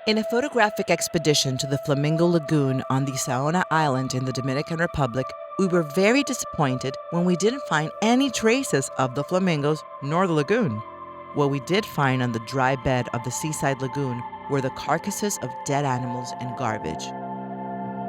In a photographic expedition to the Flamingo Lagoon on the Saona Island in the Dominican Republic, we were very disappointed when we didn't find any traces of the flamingos nor the lagoon. What we did find on the dry bed of the seaside lagoon were the carcasses of dead animals and garbage.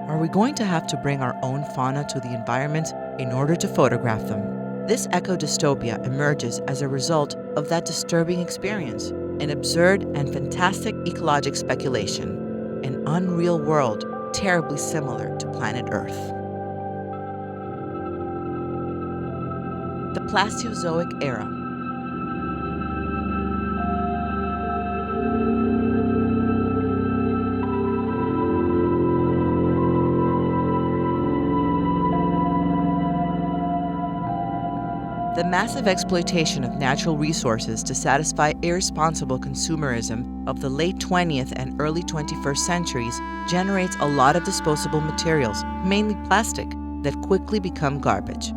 Are we going to have to bring our own fauna to the environment in order to photograph them? This eco-dystopia emerges as a result of that disturbing experience, an absurd and fantastic ecologic speculation, an unreal world terribly similar to planet Earth. The Plasteozoic Era. The massive exploitation of natural resources to satisfy irresponsible consumerism of the late 20th and early 21st centuries generates a lot of disposable materials, mainly plastic, that quickly become garbage.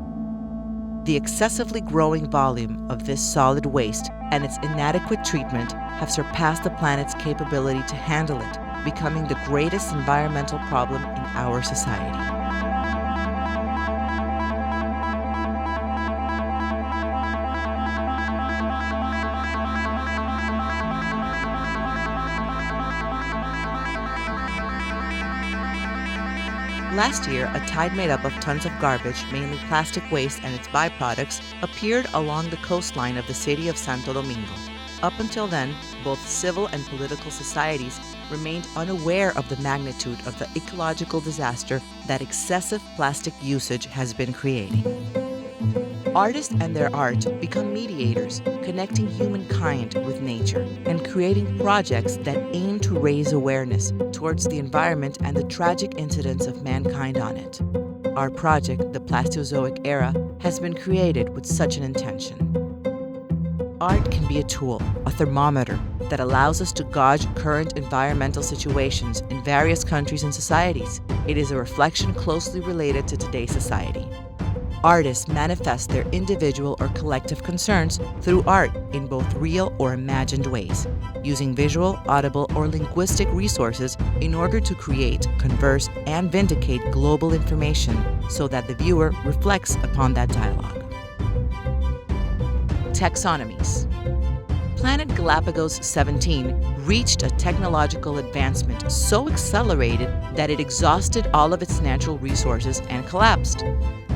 The excessively growing volume of this solid waste and its inadequate treatment have surpassed the planet's capability to handle it, becoming the greatest environmental problem in our society. Last year, a tide made up of tons of garbage, mainly plastic waste and its byproducts, appeared along the coastline of the city of Santo Domingo. Up until then, both civil and political societies remained unaware of the magnitude of the ecological disaster that excessive plastic usage has been creating. Artists and their art become mediators, connecting humankind with nature and creating projects that aim to raise awareness towards the environment and the tragic incidents of mankind on it. Our project, the Plasteozoic Era, has been created with such an intention. Art can be a tool, a thermometer, that allows us to gauge current environmental situations in various countries and societies. It is a reflection closely related to today's society. Artists manifest their individual or collective concerns through art in both real or imagined ways, using visual, audible, or linguistic resources in order to create, converse, and vindicate global information so that the viewer reflects upon that dialogue. Taxonomies. Planet Galapagos 17 reached a technological advancement so accelerated that it exhausted all of its natural resources and collapsed.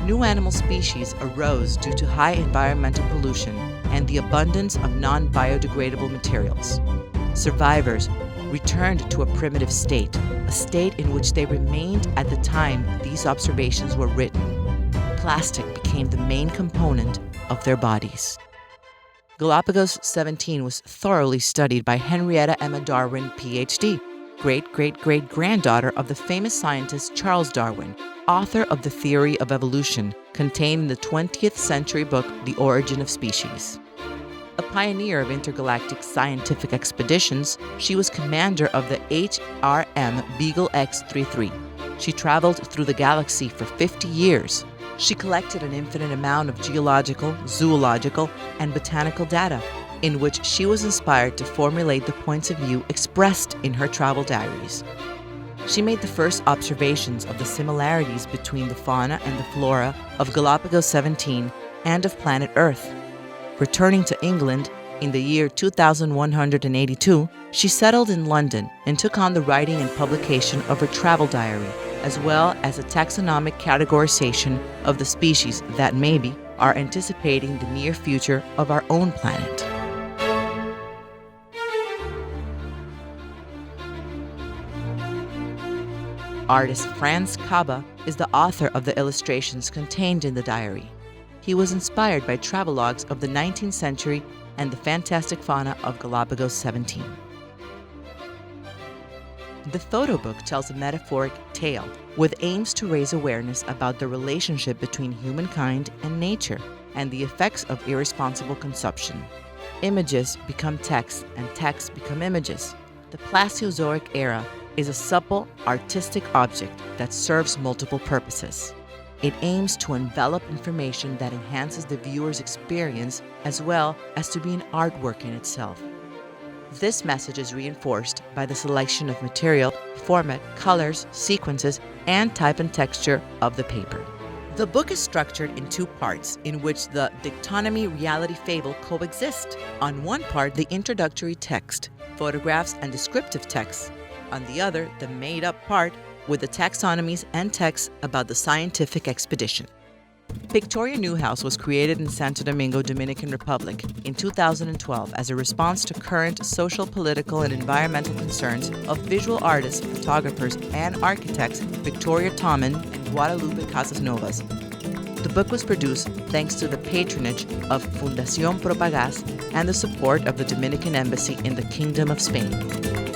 New animal species arose due to high environmental pollution and the abundance of non-biodegradable materials. Survivors returned to a primitive state, a state in which they remained at the time these observations were written. Plastic became the main component of their bodies. Galapagos 17 was thoroughly studied by Henrietta Emma Darwin, Ph.D., great-great-great-granddaughter of the famous scientist Charles Darwin, author of The Theory of Evolution, contained in the 20th century book The Origin of Species. A pioneer of intergalactic scientific expeditions, she was commander of the HRM Beagle X-33. She traveled through the galaxy for 50 years. She collected an infinite amount of geological, zoological, and botanical data, in which she was inspired to formulate the points of view expressed in her travel diaries. She made the first observations of the similarities between the fauna and the flora of Galapagos 17 and of planet Earth. Returning to England in the year 2182, she settled in London and took on the writing and publication of her travel diary, as well as a taxonomic categorization of the species that maybe are anticipating the near future of our own planet. Artist Franz Kaba is the author of the illustrations contained in the diary. He was inspired by travelogues of the 19th century and the fantastic fauna of Galapagos 17. The photo book tells a metaphoric tale with aims to raise awareness about the relationship between humankind and nature and the effects of irresponsible consumption. Images become text and texts become images. The Plasteozoic Era is a supple, artistic object that serves multiple purposes. It aims to envelop information that enhances the viewer's experience as well as to be an artwork in itself. This message is reinforced by the selection of material, format, colors, sequences, and type and texture of the paper. The book is structured in two parts in which the dichotomy reality fable coexist. On one part, the introductory text, photographs, and descriptive text. On the other, the made-up part with the taxonomies and texts about the scientific expedition. Pictoria Newhouse was created in Santo Domingo, Dominican Republic in 2012 as a response to current social, political, and environmental concerns of visual artists, photographers, and architects Victoria Tommen and Guadalupe Casasnovas. The book was produced thanks to the patronage of Fundación Propagás and the support of the Dominican Embassy in the Kingdom of Spain.